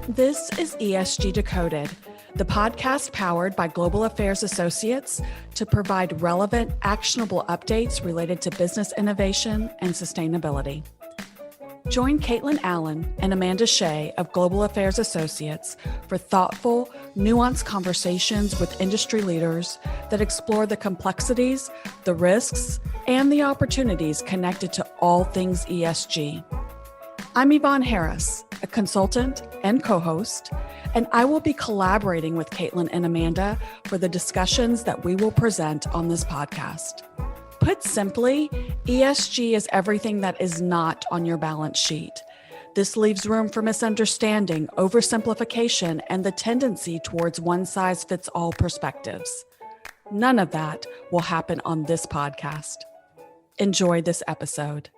This is ESG Decoded, the podcast powered by Global Affairs Associates to provide relevant, actionable updates related to business innovation and sustainability. Join Kaitlyn Allen and Amanda Shea of Global Affairs Associates for thoughtful, nuanced conversations with industry leaders that explore the complexities, the risks, and the opportunities connected to all things ESG. I'm Yvonne Harris, a consultant and co-host, and I will be collaborating with Kaitlyn and Amanda for the discussions that we will present on this podcast. Put simply, ESG is everything that is not on your balance sheet. This leaves room for misunderstanding, oversimplification, and the tendency towards one-size-fits-all perspectives. None of that will happen on this podcast. Enjoy this episode.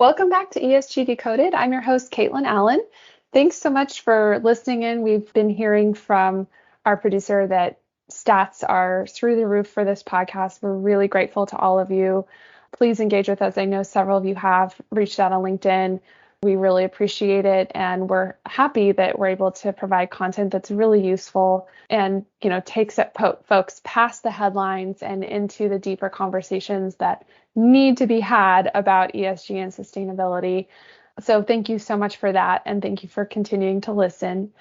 Welcome back to ESG Decoded. I'm your host, Kaitlyn Allen. Thanks so much for listening in. We've been hearing from our producer that stats are through the roof for this podcast. We're really grateful to all of you. Please engage with us. I know several of you have reached out on LinkedIn. We really appreciate it, and we're happy that we're able to provide content that's really useful and, takes folks past the headlines and into the deeper conversations that need to be had about ESG and sustainability. So thank you so much for that, and thank you for continuing to listen.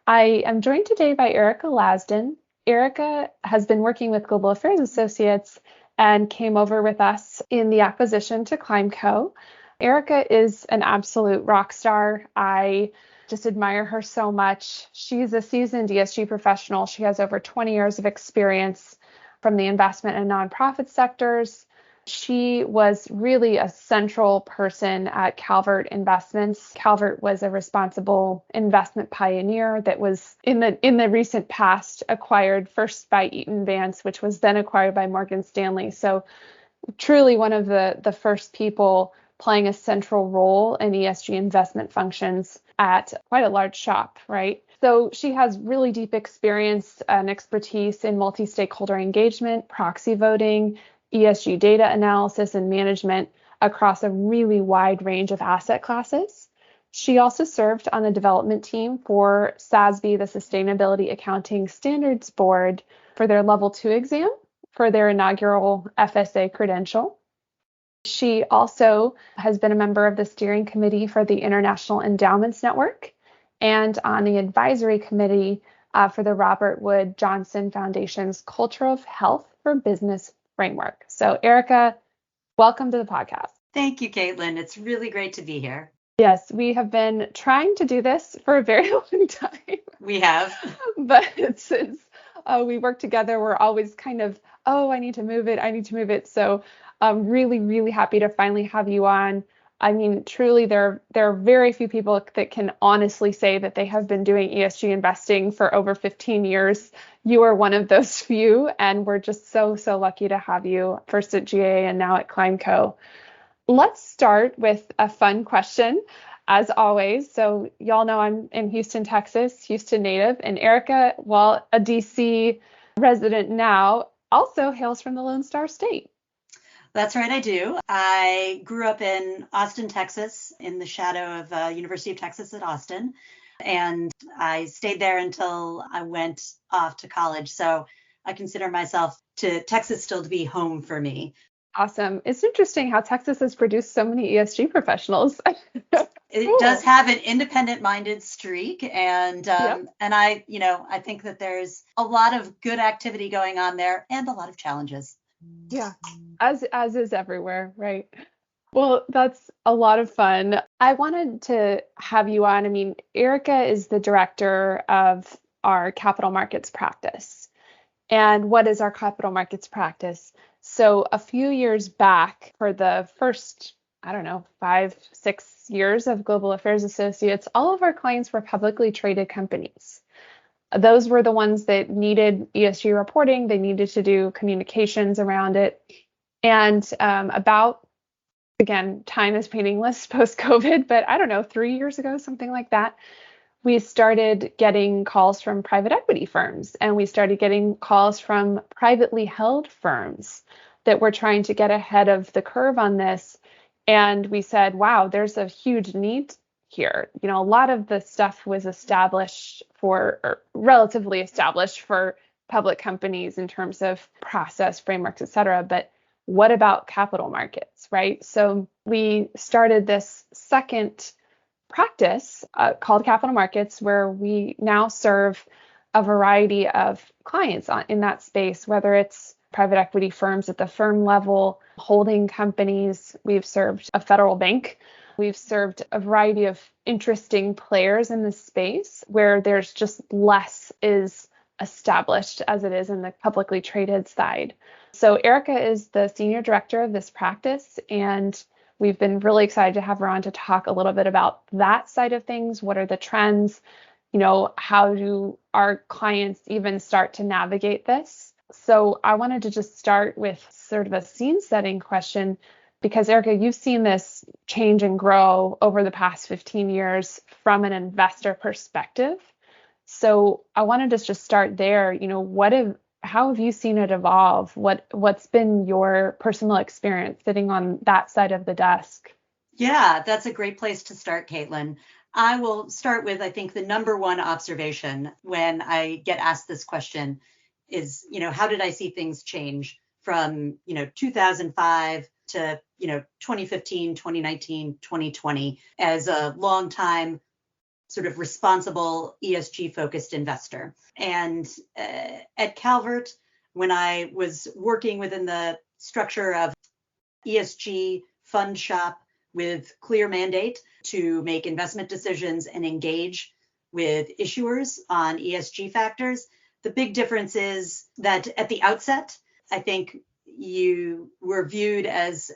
I am joined today by Erica Lasdon. Erica has been working with Global Affairs Associates and came over with us in the acquisition to ClimeCo. Erica is an absolute rock star. I just admire her so much. She's a seasoned ESG professional. She has over 20 years of experience from the investment and nonprofit sectors. She was really a central person at Calvert Investments. Calvert was a responsible investment pioneer that was in the recent past acquired first by Eaton Vance, which was then acquired by Morgan Stanley. So truly one of the first people playing a central role in ESG investment functions at quite a large shop, right? So she has really deep experience and expertise in multi-stakeholder engagement, proxy voting, ESG data analysis and management across a really wide range of asset classes. She also served on the development team for SASB, the Sustainability Accounting Standards Board, for their Level 2 exam for their inaugural FSA credential. She also has been a member of the steering committee for the International Endowments Network and on the advisory committee for the Robert Wood Johnson Foundation's Culture of Health for Business framework. So Erica, welcome to the podcast. Thank you, Kaitlyn. It's really great to be here. Yes, we have been trying to do this for a very long time. We have. But since we work together, we're always kind of, I need to move it. So I'm really, really happy to finally have you on. I mean, truly, there are very few people that can honestly say that they have been doing ESG investing for over 15 years. You are one of those few, and we're just so lucky to have you, first at GA and now at ClimeCo. Let's start with a fun question, as always. So y'all know I'm in Houston, Texas, Houston native, and Erica, while a DC resident now, also hails from the Lone Star State. That's right, I do. I grew up in Austin, Texas, in the shadow of University of Texas at Austin. And I stayed there until I went off to college. So I consider myself Texas still to be home for me. Awesome. It's interesting how Texas has produced so many ESG professionals. It does have an independent-minded streak, and Yep. and I think that there's a lot of good activity going on there and a lot of challenges. Yeah, as is everywhere, right? Well, that's a lot of fun. I wanted to have you on. I mean, Erica is the director of our capital markets practice. And what is our capital markets practice? So a few years back, for the first, 5-6 years of Global Affairs Associates, all of our clients were publicly traded companies. Those were the ones that needed ESG reporting. They needed to do communications around it. And time is meaningless post-COVID, but 3 years ago, something like that, we started getting calls from private equity firms, and we started getting calls from privately held firms that were trying to get ahead of the curve on this. And we said, wow, there's a huge need here? You know, a lot of the stuff was established for, or relatively established for public companies in terms of process, frameworks, et cetera. But what about capital markets, right? So we started this second practice called capital markets, where we now serve a variety of clients in that space, whether it's private equity firms at the firm level, holding companies. We've served a federal bank. We've served a variety of interesting players in this space where there's just less is established as it is in the publicly traded side. So Erica is the senior director of this practice, and we've been really excited to have her on to talk a little bit about that side of things. What are the trends? You know, how do our clients even start to navigate this? So I wanted to just start with sort of a scene setting question, because Erica, you've seen this change and grow over the past 15 years from an investor perspective. So I wanted to just start there. You know, how have you seen it evolve? What's been your personal experience sitting on that side of the desk? Yeah, that's a great place to start, Kaitlyn. I will start with, I think, the number one observation when I get asked this question is, you know, how did I see things change from, 2005 to, 2015, 2019, 2020 as a long time sort of responsible ESG focused investor. And at Calvert, when I was working within the structure of ESG fund shop with clear mandate to make investment decisions and engage with issuers on ESG factors, the big difference is that at the outset, I think you were viewed as,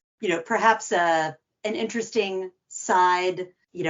perhaps an interesting side,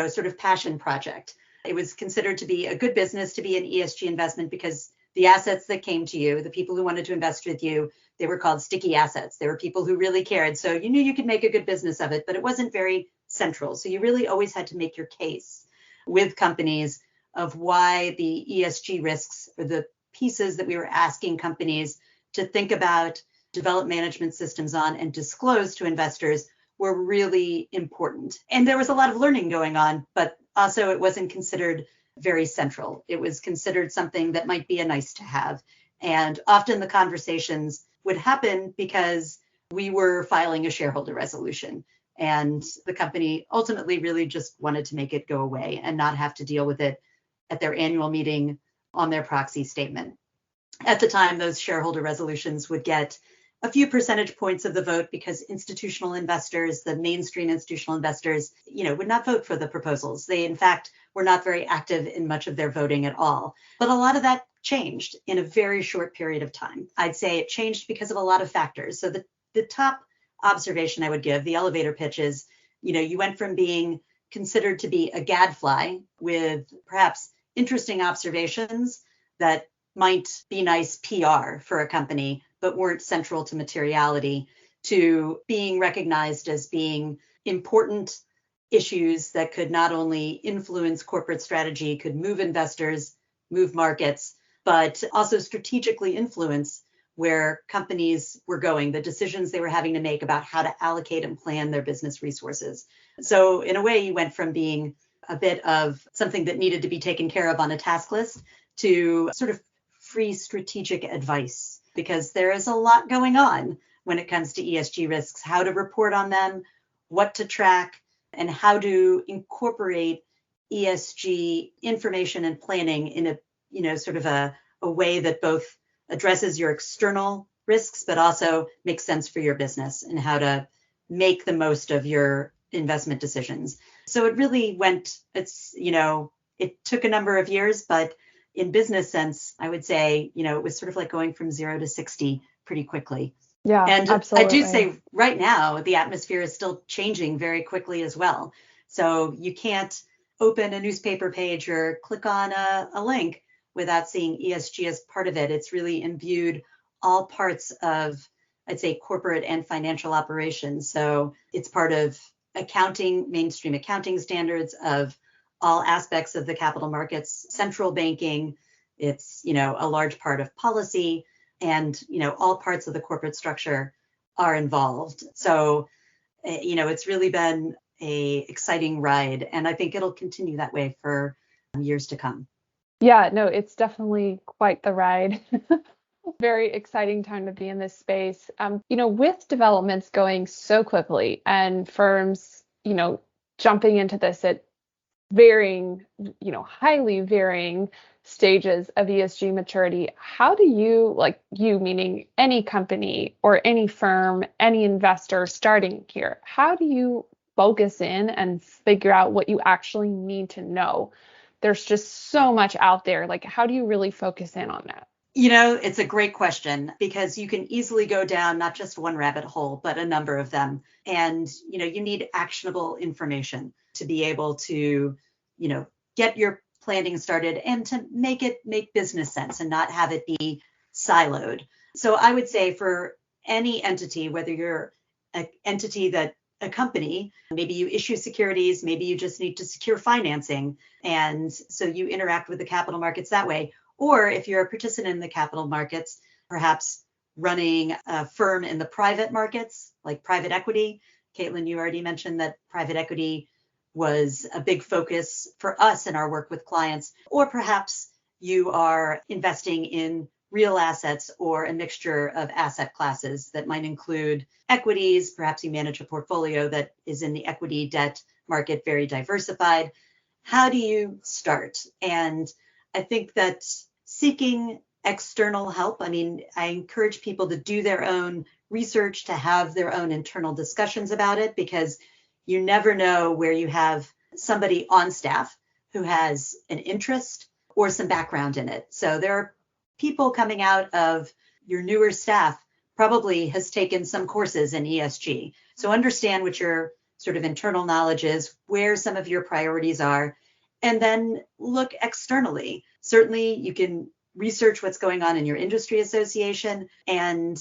sort of passion project. It was considered to be a good business to be an ESG investment because the assets that came to you, the people who wanted to invest with you, they were called sticky assets. They were people who really cared. So you knew you could make a good business of it, but it wasn't very central. So you really always had to make your case with companies of why the ESG risks, or the pieces that we were asking companies to think about, develop management systems on, and disclose to investors, were really important. And there was a lot of learning going on, but also it wasn't considered very central. It was considered something that might be a nice to have. And often the conversations would happen because we were filing a shareholder resolution. And the company ultimately really just wanted to make it go away and not have to deal with it at their annual meeting on their proxy statement. At the time, those shareholder resolutions would get a few percentage points of the vote because institutional investors, the mainstream institutional investors, would not vote for the proposals. They, in fact, were not very active in much of their voting at all. But a lot of that changed in a very short period of time. I'd say it changed because of a lot of factors. So the top observation I would give, the elevator pitch, is, you went from being considered to be a gadfly with perhaps interesting observations that might be nice PR for a company, but weren't central to materiality, to being recognized as being important issues that could not only influence corporate strategy, could move investors, move markets, but also strategically influence where companies were going, the decisions they were having to make about how to allocate and plan their business resources. So in a way, you went from being a bit of something that needed to be taken care of on a task list to sort of free strategic advice, because there is a lot going on when it comes to ESG risks, how to report on them, what to track, and how to incorporate ESG information and planning in a, sort of a way that both addresses your external risks, but also makes sense for your business and how to make the most of your investment decisions. So it really it took a number of years, but in business sense, I would say, it was sort of like going from 0 to 60 pretty quickly. Yeah, and absolutely. I do say right now, the atmosphere is still changing very quickly as well. So you can't open a newspaper page or click on a link without seeing ESG as part of it. It's really imbued all parts of, I'd say, corporate and financial operations. So it's part of accounting, mainstream accounting standards, of all aspects of the capital markets, central banking. It's, a large part of policy, and, all parts of the corporate structure are involved. So, it's really been a exciting ride. And I think it'll continue that way for years to come. Yeah, no, it's definitely quite the ride. Very exciting time to be in this space. With developments going so quickly and firms, jumping into this at varying, highly varying stages of ESG maturity, how do you, like you, meaning any company or any firm, any investor starting here, how do you focus in and figure out what you actually need to know? There's just so much out there. Like, how do you really focus in on that? It's a great question because you can easily go down not just one rabbit hole, but a number of them. And, you need actionable information to be able to, get your planning started and to make business sense and not have it be siloed. So I would say for any entity, whether you're an entity that a company, maybe you issue securities, maybe you just need to secure financing. And so you interact with the capital markets that way. Or if you're a participant in the capital markets, perhaps running a firm in the private markets, like private equity. Kaitlyn, you already mentioned that private equity was a big focus for us in our work with clients. Or perhaps you are investing in real assets or a mixture of asset classes that might include equities. Perhaps you manage a portfolio that is in the equity debt market, very diversified. How do you start? And I think that seeking external help, I encourage people to do their own research, to have their own internal discussions about it, because you never know where you have somebody on staff who has an interest or some background in it. So there are people coming out of your newer staff probably has taken some courses in ESG. So understand what your sort of internal knowledge is, where some of your priorities are, and then look externally. Certainly you can research what's going on in your industry association, and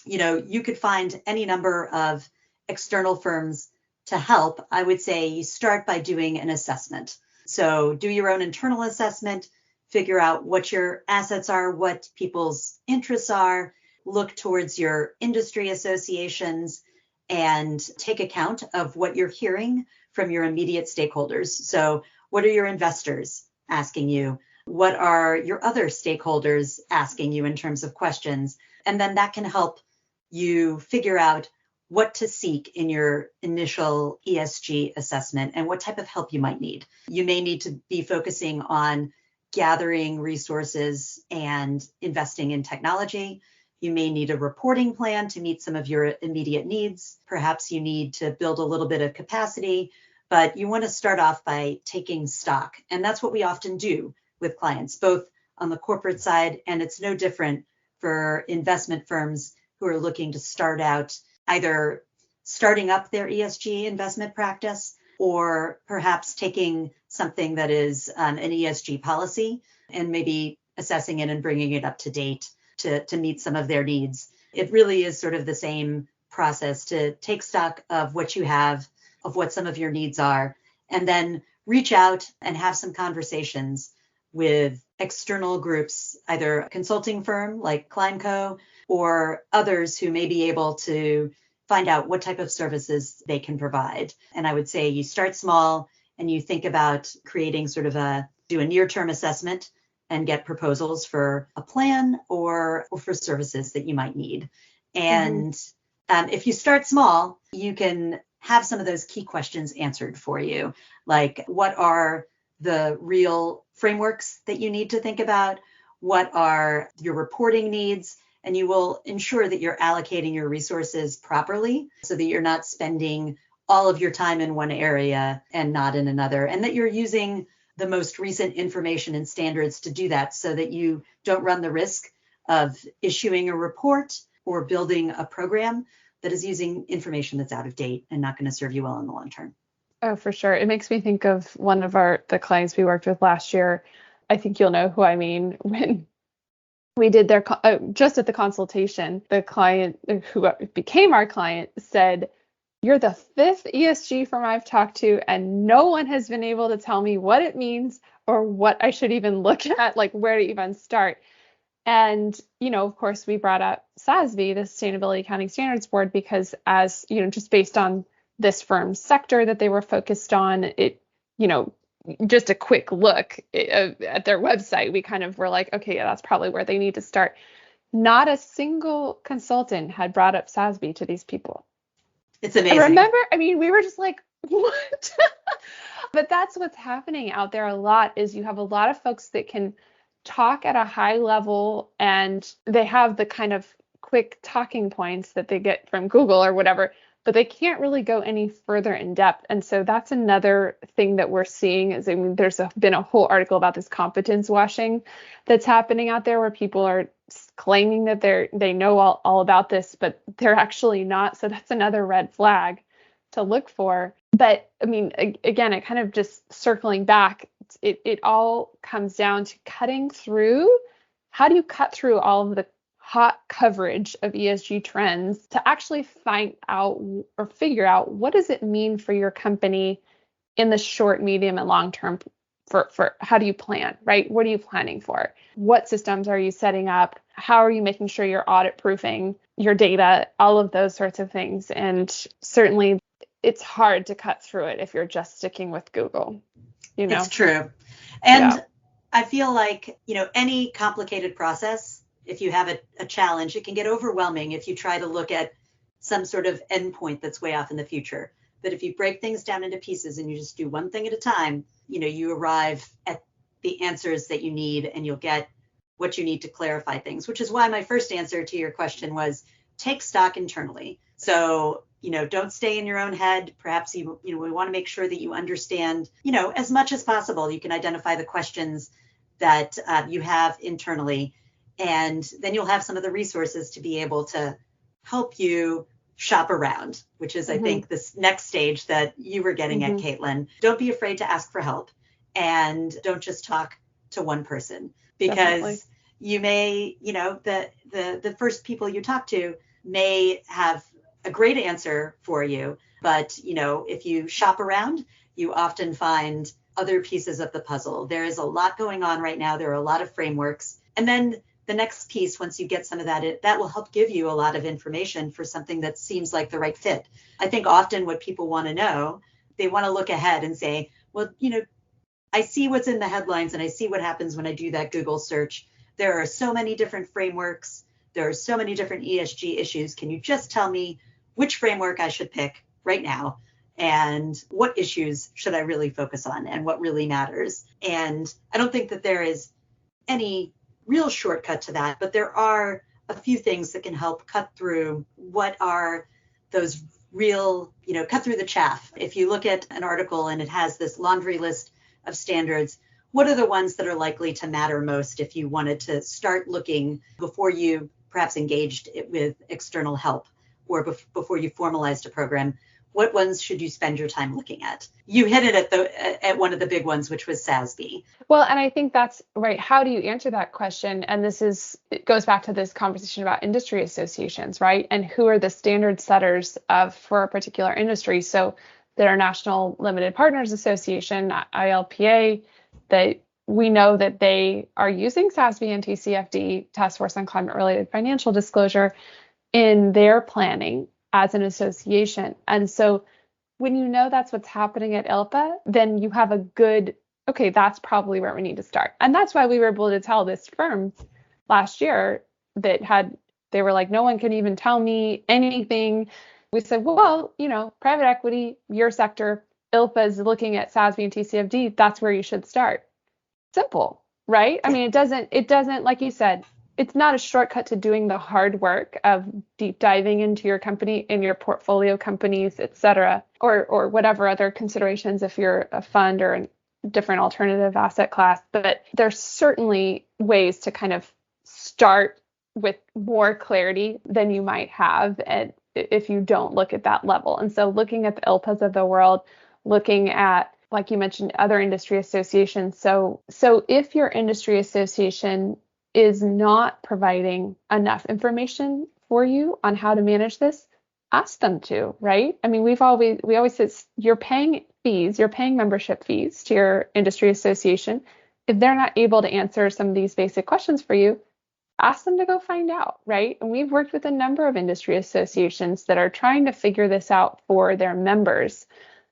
you could find any number of external firms to help. I would say you start by doing an assessment. So do your own internal assessment, figure out what your assets are, what people's interests are, look towards your industry associations, and take account of what you're hearing from your immediate stakeholders. So what are your investors asking you? What are your other stakeholders asking you in terms of questions? And then that can help you figure out what to seek in your initial ESG assessment and what type of help you might need. You may need to be focusing on gathering resources and investing in technology. You may need a reporting plan to meet some of your immediate needs. Perhaps you need to build a little bit of capacity, but you want to start off by taking stock. And that's what we often do with clients, both on the corporate side, and it's no different for investment firms who are looking to start out either starting up their ESG investment practice or perhaps taking something that is an ESG policy and maybe assessing it and bringing it up to date to meet some of their needs. It really is sort of the same process to take stock of what you have, of what some of your needs are, and then reach out and have some conversations with external groups, either a consulting firm like ClimeCo or others who may be able to find out what type of services they can provide. And I would say you start small and you think about creating sort of do a near-term assessment and get proposals for a plan or for services that you might need. And if you start small, you can have some of those key questions answered for you, like what are the real frameworks that you need to think about? What are your reporting needs? And you will ensure that you're allocating your resources properly so that you're not spending all of your time in one area and not in another, and that you're using the most recent information and standards to do that so that you don't run the risk of issuing a report or building a program that is using information that's out of date and not going to serve you well in the long term. Oh, for sure. It makes me think of one of the clients we worked with last year. I think you'll know who I mean. When we did their just at the consultation, the client who became our client said, "You're the fifth ESG firm I've talked to, and no one has been able to tell me what it means or what I should even look at, like where to even start." And, of course, we brought up SASB, the Sustainability Accounting Standards Board, because as, just based on this firm's sector that they were focused on. It, just a quick look at their website, we kind of were like, okay, yeah, that's probably where they need to start. Not a single consultant had brought up SASB to these people. It's amazing. Remember, we were just like, what? But that's what's happening out there a lot, is you have a lot of folks that can talk at a high level, and they have the kind of quick talking points that they get from Google or whatever, but they can't really go any further in depth. And so that's another thing that we're seeing is, there's been a whole article about this competence washing that's happening out there, where people are claiming that they know all about this, but they're actually not. So that's another red flag to look for. But again, it kind of just circling back, it all comes down to cutting through. How do you cut through all of the hot coverage of ESG trends to actually find out or figure out what does it mean for your company in the short, medium, and long term? For how do you plan, right? What are you planning for? What systems are you setting up? How are you making sure you're audit proofing your data? All of those sorts of things. And certainly it's hard to cut through it if you're just sticking with Google. It's true. And I feel like, any complicated process, if you have a challenge, it can get overwhelming if you try to look at some sort of endpoint that's way off in the future. But if you break things down into pieces and you just do one thing at a time, you arrive at the answers that you need, and you'll get what you need to clarify things, which is why my first answer to your question was take stock internally. So, don't stay in your own head. Perhaps we want to make sure that you understand, as much as possible, you can identify the questions that you have internally, and then you'll have some of the resources to be able to help you shop around, which is, I think, this next stage that you were getting at, Kaitlyn. Don't be afraid to ask for help, and don't just talk to one person, because Definitely. you may, the first people you talk to may have a great answer for you. But, if you shop around, you often find other pieces of the puzzle. There is a lot going on right now. There are a lot of frameworks. And then the next piece, once you get some of that, that will help give you a lot of information for something that seems like the right fit. I think often what people want to know, they want to look ahead and say, well, I see what's in the headlines and I see what happens when I do that Google search. There are so many different frameworks. There are so many different ESG issues. Can you just tell me which framework I should pick right now? And what issues should I really focus on, and what really matters? And I don't think that there is any real shortcut to that, but there are a few things that can help cut through what are those real, cut through the chaff. If you look at an article and it has this laundry list of standards, what are the ones that are likely to matter most if you wanted to start looking before you perhaps engaged with external help, or before you formalized a program? What ones should you spend your time looking at? You hit it at one of the big ones, which was SASB. Well, and I think that's right. How do you answer that question? And it goes back to this conversation about industry associations, right? And who are the standard setters for a particular industry? So the International Limited Partners Association, ILPA, that we know that they are using SASB and TCFD, Task Force on Climate-Related Financial Disclosure, in their planning as an association. And so when you know that's what's happening at ILPA, then you have a good, okay, that's probably where we need to start. And that's why we were able to tell this firm last year they were like, no one can even tell me anything. We said, well, private equity, your sector, ILPA is looking at SASB and TCFD. That's where you should start. Simple, right? It doesn't, like you said, it's not a shortcut to doing the hard work of deep diving into your company, in your portfolio companies, et cetera, or whatever other considerations if you're a fund or a different alternative asset class. But there's certainly ways to kind of start with more clarity than you might have if you don't look at that level. And so looking at the ILPAs of the world, looking at, like you mentioned, other industry associations. So if your industry association is not providing enough information for you on how to manage this, ask them to, right? We always say you're paying membership fees to your industry association. If they're not able to answer some of these basic questions for you, ask them to go find out, right? And we've worked with a number of industry associations that are trying to figure this out for their members.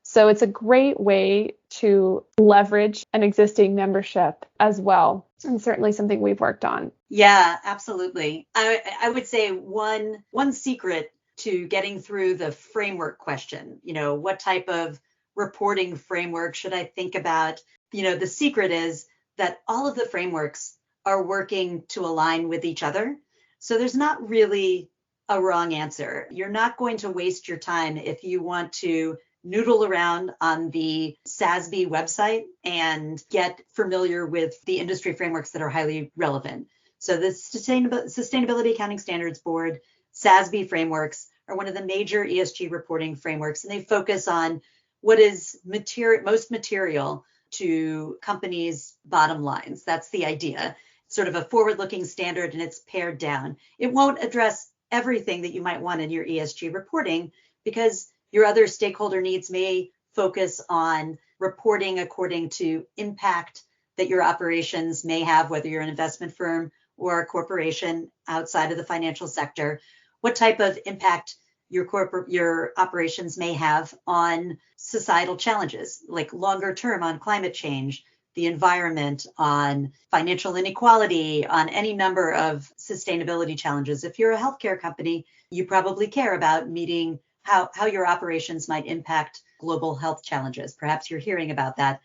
So it's a great way to leverage an existing membership as well, and certainly something we've worked on. Yeah, absolutely. I would say one secret to getting through the framework question, what type of reporting framework should I think about? The secret is that all of the frameworks are working to align with each other. So there's not really a wrong answer. You're not going to waste your time if you want to noodle around on the SASB website and get familiar with the industry frameworks that are highly relevant. So the Sustainability Accounting Standards Board, SASB frameworks are one of the major ESG reporting frameworks, and they focus on what is most material to companies' bottom lines. That's the idea. Sort of a forward-looking standard, and it's pared down. It won't address everything that you might want in your ESG reporting because your other stakeholder needs may focus on reporting according to impact that your operations may have, whether you're an investment firm or a corporation outside of the financial sector, what type of impact your operations may have on societal challenges, like longer term on climate change, the environment, on financial inequality, on any number of sustainability challenges. If you're a healthcare company, you probably care about meeting how your operations might impact global health challenges. Perhaps you're hearing about that.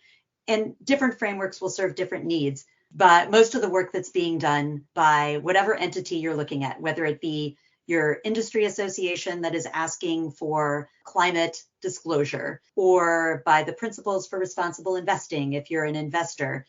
And different frameworks will serve different needs. But most of the work that's being done by whatever entity you're looking at, whether it be your industry association that is asking for climate disclosure, or by the Principles for Responsible Investing if you're an investor,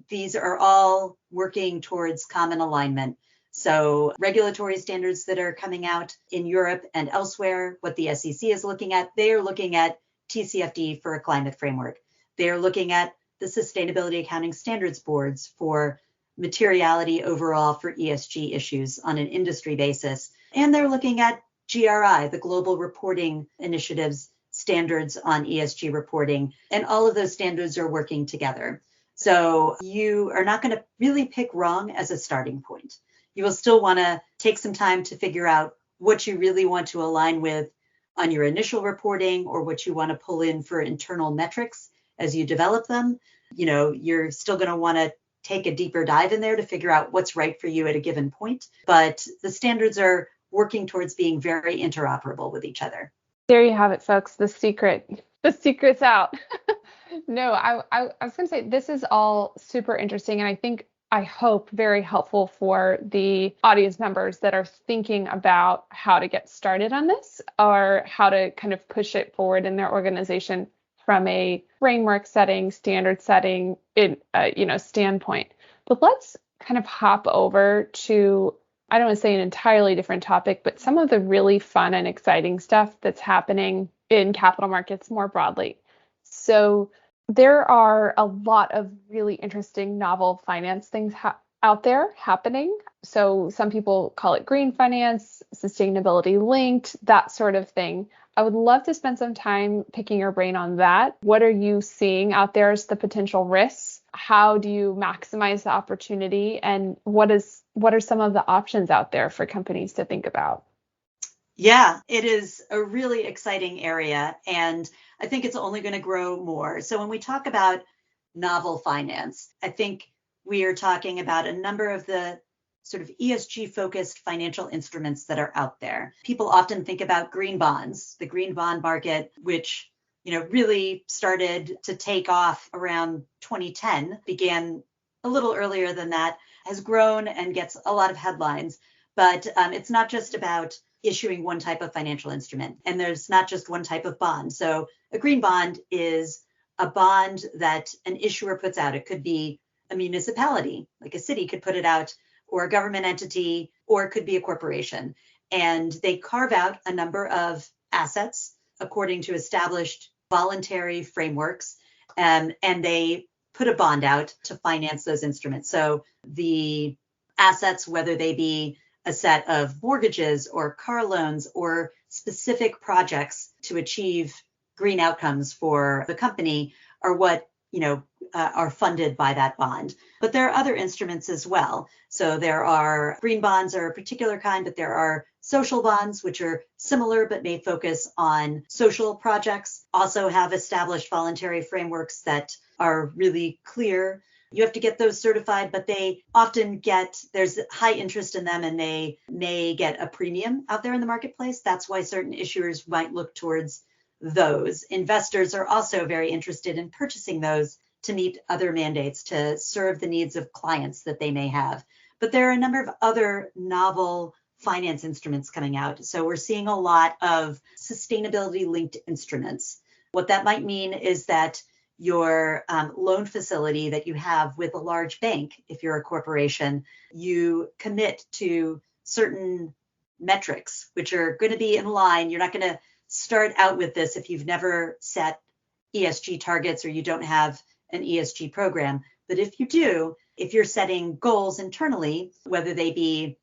these are all working towards common alignment. So regulatory standards that are coming out in Europe and elsewhere, what the SEC is looking at, they are looking at TCFD for a climate framework. They're looking at the Sustainability Accounting Standards Boards for materiality overall for ESG issues on an industry basis. And they're looking at GRI, the Global Reporting Initiative's standards on ESG reporting. And all of those standards are working together. So you are not going to really pick wrong as a starting point. You will still want to take some time to figure out what you really want to align with on your initial reporting or what you want to pull in for internal metrics as you develop them. You're still going to want to take a deeper dive in there to figure out what's right for you at a given point. But the standards are working towards being very interoperable with each other. There you have it, folks. The secret's out. No, I was going to say this is all super interesting. And I hope very helpful for the audience members that are thinking about how to get started on this or how to kind of push it forward in their organization from a framework setting, standard setting, standpoint. But let's kind of hop over to, I don't want to say an entirely different topic, but some of the really fun and exciting stuff that's happening in capital markets more broadly. So there are a lot of really interesting novel finance things out there happening. So some people call it green finance, sustainability linked, that sort of thing. I would love to spend some time picking your brain on that. What are you seeing out there as the potential risks? How do you maximize the opportunity? And what are some of the options out there for companies to think about? Yeah, it is a really exciting area, and I think it's only going to grow more. So when we talk about novel finance, I think we are talking about a number of the sort of ESG focused financial instruments that are out there. People often think about green bonds, the green bond market, which really started to take off around 2010, began a little earlier than that, has grown and gets a lot of headlines. But it's not just about issuing one type of financial instrument, and there's not just one type of bond. So a green bond is a bond that an issuer puts out. It could be a municipality, like a city could put it out, or a government entity, or it could be a corporation. And they carve out a number of assets according to established voluntary frameworks, and they put a bond out to finance those instruments. So the assets, whether they be a set of mortgages or car loans or specific projects to achieve green outcomes for the company, are what are funded by that bond. But there are other instruments as well. So there are green bonds are a particular kind, but there are social bonds, which are similar but may focus on social projects, also have established voluntary frameworks that are really clear. You have to get those certified, but they often there's high interest in them and they may get a premium out there in the marketplace. That's why certain issuers might look towards those. Investors are also very interested in purchasing those to meet other mandates, to serve the needs of clients that they may have. But there are a number of other novel finance instruments coming out. So we're seeing a lot of sustainability linked instruments. What that might mean is that your loan facility that you have with a large bank, if you're a corporation, you commit to certain metrics, which are going to be in line. You're not going to start out with this if you've never set ESG targets or you don't have an ESG program. But if you do, if you're setting goals internally, whether they be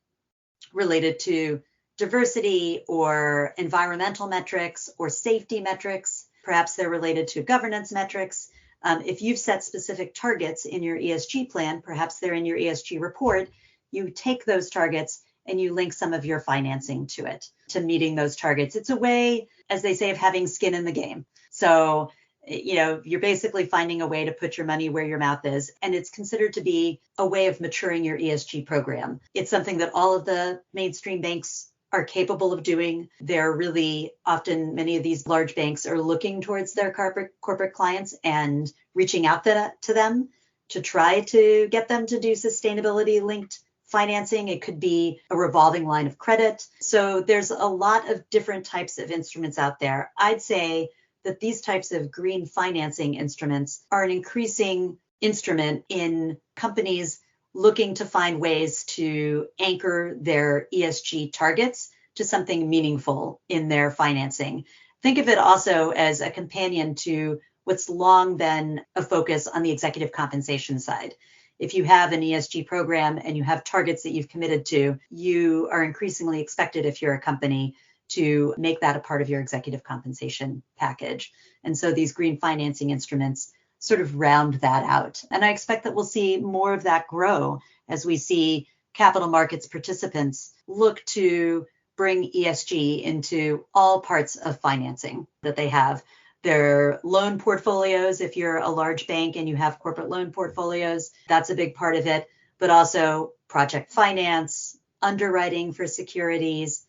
related to diversity or environmental metrics or safety metrics, perhaps they're related to governance metrics. If you've set specific targets in your ESG plan, perhaps they're in your ESG report, you take those targets and you link some of your financing to it, to meeting those targets. It's a way, as they say, of having skin in the game. So, you're basically finding a way to put your money where your mouth is. And it's considered to be a way of maturing your ESG program. It's something that all of the mainstream banks are capable of doing. They're really often, many of these large banks are looking towards their corporate clients and reaching out to them to try to get them to do sustainability linked financing. It could be a revolving line of credit. So there's a lot of different types of instruments out there. I'd say that these types of green financing instruments are an increasing instrument in companies looking to find ways to anchor their ESG targets to something meaningful in their financing. Think of it also as a companion to what's long been a focus on the executive compensation side. If you have an ESG program and you have targets that you've committed to, you are increasingly expected, if you're a company, to make that a part of your executive compensation package. And so these green financing instruments sort of round that out. And I expect that we'll see more of that grow as we see capital markets participants look to bring ESG into all parts of financing that they have. Their loan portfolios, if you're a large bank and you have corporate loan portfolios, that's a big part of it, but also project finance, underwriting for securities,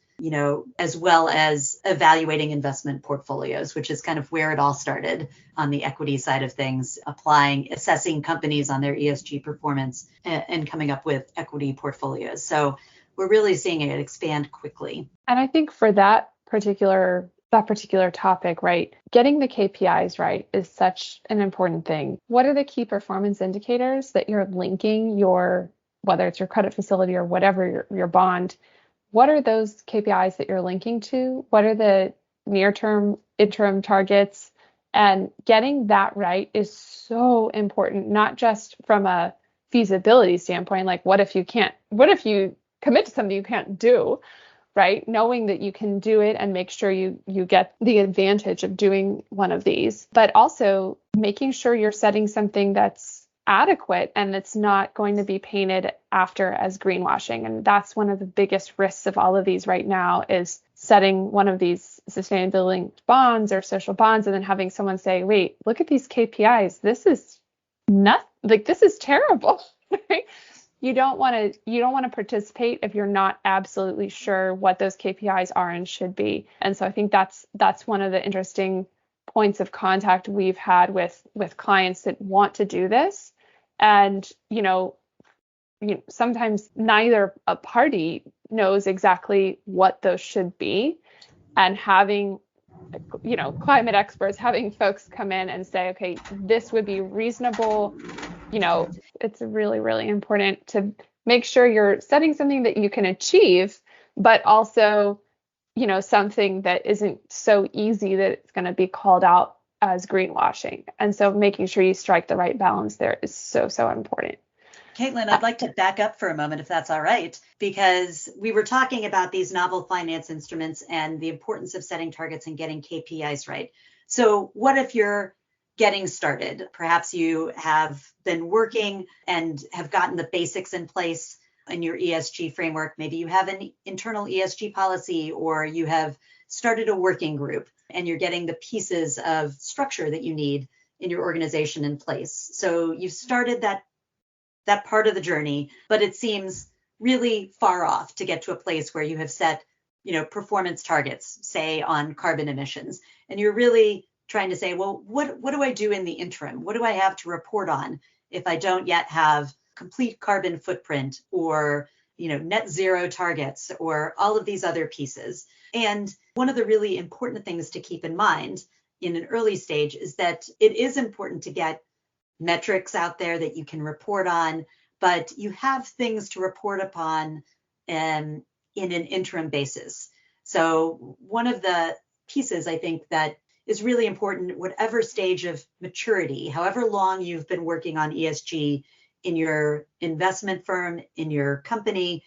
as well as evaluating investment portfolios, which is kind of where it all started on the equity side of things, assessing companies on their ESG performance and coming up with equity portfolios. So we're really seeing it expand quickly. And I think for that particular topic, right, getting the KPIs right is such an important thing. What are the key performance indicators that you're linking whether it's your credit facility or whatever your bond? What are those KPIs that you're linking to? What are the near-term, interim targets? And getting that right is so important, not just from a feasibility standpoint, like what if you commit to something you can't do, right? Knowing that you can do it and make sure you get the advantage of doing one of these, but also making sure you're setting something that's adequate and that's not going to be painted after as greenwashing. And that's one of the biggest risks of all of these right now, is setting one of these sustainability linked bonds or social bonds and then having someone say, wait, look at these KPIs. This is this is terrible. Right? You don't want to participate if you're not absolutely sure what those KPIs are and should be. And so I think that's one of the interesting points of contact we've had with clients that want to do this. And, sometimes neither a party knows exactly what those should be. And having, climate experts, having folks come in and say, okay, this would be reasonable. It's really, really important to make sure you're setting something that you can achieve, but also, something that isn't so easy that it's going to be called out as greenwashing. And so making sure you strike the right balance there is so, so important. Kaitlyn, I'd like to back up for a moment, if that's all right, because we were talking about these novel finance instruments and the importance of setting targets and getting KPIs right. So what if you're getting started. Perhaps you have been working and have gotten the basics in place in your ESG framework. Maybe you have an internal ESG policy, or you have started a working group and you're getting the pieces of structure that you need in your organization in place. So you've started that part of the journey, but it seems really far off to get to a place where you have set, performance targets, say on carbon emissions, and you're really trying to say, well, what do I do in the interim? What do I have to report on if I don't yet have complete carbon footprint, or net zero targets, or all of these other pieces? And one of the really important things to keep in mind in an early stage is that it is important to get metrics out there that you can report on, but you have things to report upon in an interim basis. So one of the pieces I think that is really important, whatever stage of maturity, however long you've been working on ESG in your investment firm, in your company,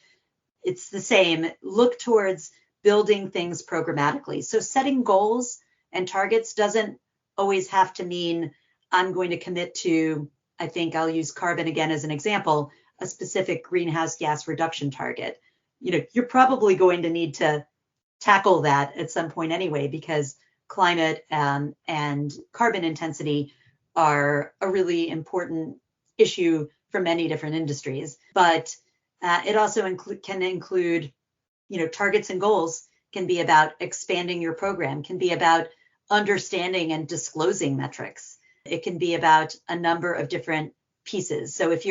it's the same. Look towards building things programmatically. So setting goals and targets doesn't always have to mean I'm going to commit to, I think I'll use carbon again as an example, a specific greenhouse gas reduction target. You're probably going to need to tackle that at some point anyway, because climate and carbon intensity are a really important issue for many different industries. But it also can include, targets and goals can be about expanding your program, can be about understanding and disclosing metrics. It can be about a number of different pieces. So if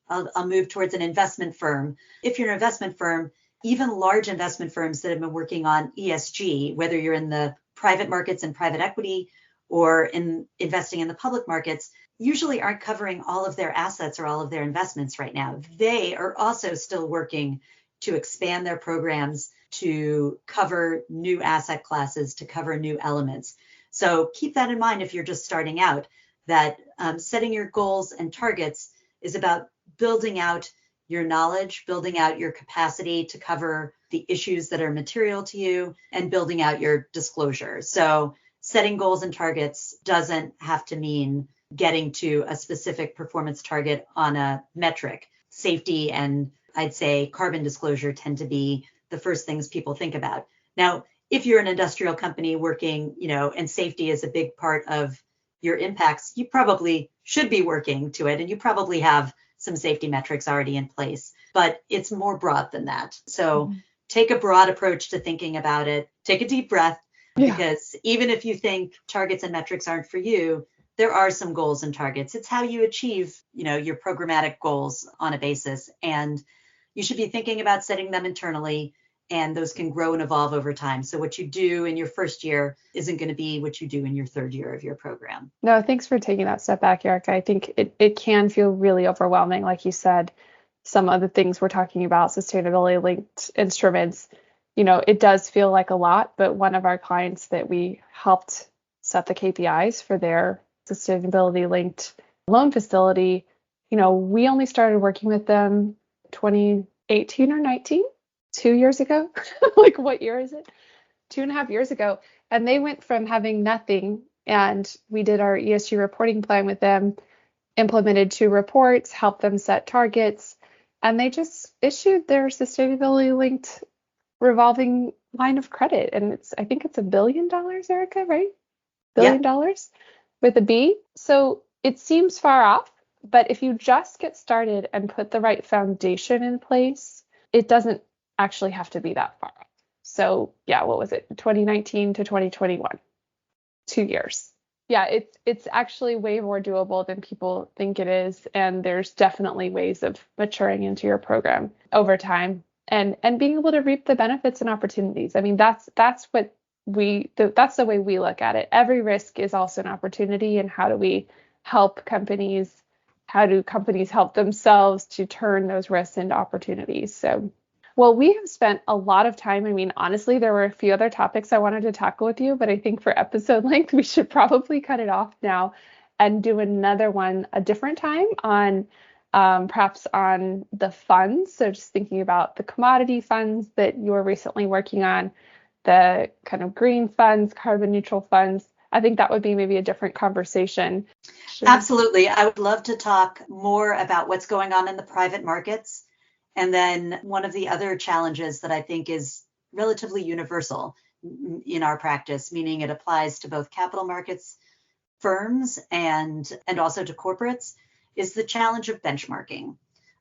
I'll move towards an investment firm. If you're an investment firm, even large investment firms that have been working on ESG, whether you're in the private markets and private equity or in investing in the public markets, usually aren't covering all of their assets or all of their investments right now. They are also still working to expand their programs, to cover new asset classes, to cover new elements. So keep that in mind if you're just starting out, that setting your goals and targets is about building out your knowledge, building out your capacity to cover the issues that are material to you, and building out your disclosure. So setting goals and targets doesn't have to mean getting to a specific performance target on a metric. Safety and I'd say carbon disclosure tend to be the first things people think about. Now, if you're an industrial company working, and safety is a big part of your impacts, you probably should be working to it, and you probably have some safety metrics already in place, but it's more broad than that. So take a broad approach to thinking about it. Take a deep breath, because even if you think targets and metrics aren't for you, there are some goals and targets. It's how you achieve, your programmatic goals on a basis. And you should be thinking about setting them internally, and those can grow and evolve over time. So what you do in your first year isn't going to be what you do in your third year of your program. No, thanks for taking that step back, Erica. I think it can feel really overwhelming. Like you said, some of the things we're talking about, sustainability linked instruments, it does feel like a lot, but one of our clients that we helped set the KPIs for their sustainability linked loan facility, we only started working with them 2018 or 19, 2 years ago. Like, what year is it? 2.5 years ago. And they went from having nothing, and we did our ESG reporting plan with them, implemented 2 reports, helped them set targets, and they just issued their sustainability linked revolving line of credit. And I think it's $1 billion, Erica, right? $1 billion with a B. So it seems far off, but if you just get started and put the right foundation in place, it doesn't actually have to be that far off. So what was it? 2019 to 2021, 2 years. Yeah, it's actually way more doable than people think it is. And there's definitely ways of maturing into your program over time and being able to reap the benefits and opportunities. I mean, that's the way we look at it. Every risk is also an opportunity. And how do we help companies? How do companies help themselves to turn those risks into opportunities? So, well, we have spent a lot of time. I mean, honestly, there were a few other topics I wanted to tackle with you, but I think for episode length, we should probably cut it off now and do another one a different time on perhaps on the funds. So just thinking about the commodity funds that you were recently working on, the kind of green funds, carbon neutral funds. I think that would be maybe a different conversation. Absolutely. I would love to talk more about what's going on in the private markets. And then one of the other challenges that I think is relatively universal in our practice, meaning it applies to both capital markets firms and also to corporates, is the challenge of benchmarking.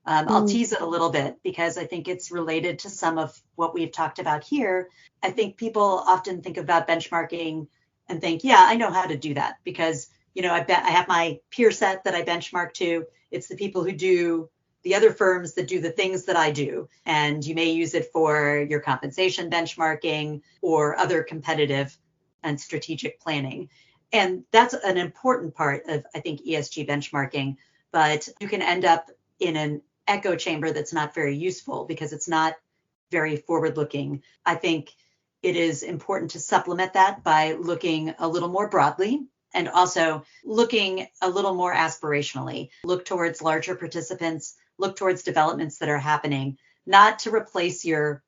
I'll tease it a little bit because I think it's related to some of what we've talked about here. I think people often think about benchmarking and think, yeah, I know how to do that because, I have my peer set that I benchmark to. It's the people who do the other firms that do the things that I do. And you may use it for your compensation benchmarking or other competitive and strategic planning. And that's an important part of, I think, ESG benchmarking, but you can end up in an echo chamber that's not very useful because it's not very forward-looking. I think it is important to supplement that by looking a little more broadly and also looking a little more aspirationally. Look towards larger participants, look towards developments that are happening, not to replace your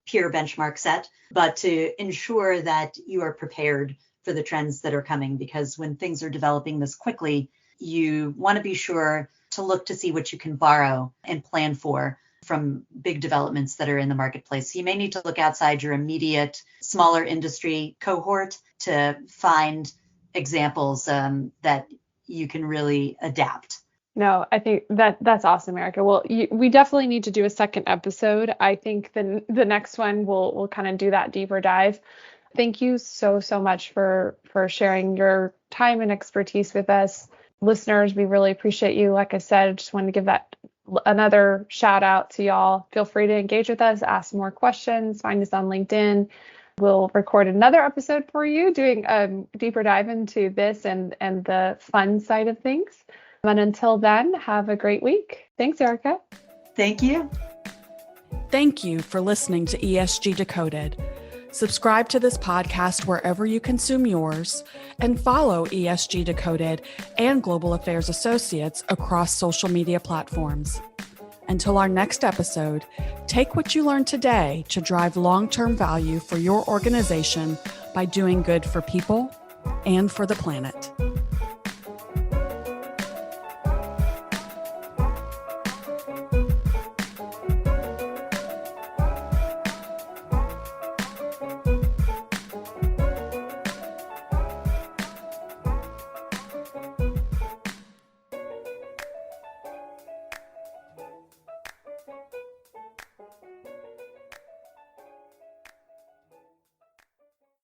peer benchmark set, but to ensure that you are prepared for the trends that are coming. Because when things are developing this quickly, you want to be sure to look to see what you can borrow and plan for from big developments that are in the marketplace. You may need to look outside your immediate smaller industry cohort to find examples that you can really adapt. No, I think that's awesome, Erica. Well, we definitely need to do a second episode. I think the next one we'll kind of do that deeper dive. Thank you so much for sharing your time and expertise with us. Listeners, we really appreciate you. Like I said, I just wanted to give that another shout out to y'all. Feel free to engage with us, ask more questions, find us on LinkedIn. We'll record another episode for you doing a deeper dive into this and the fun side of things. And until then, have a great week. Thanks, Erica. Thank you. Thank you for listening to ESG Decoded. Subscribe to this podcast wherever you consume yours and follow ESG Decoded and Global Affairs Associates across social media platforms. Until our next episode, take what you learned today to drive long-term value for your organization by doing good for people and for the planet.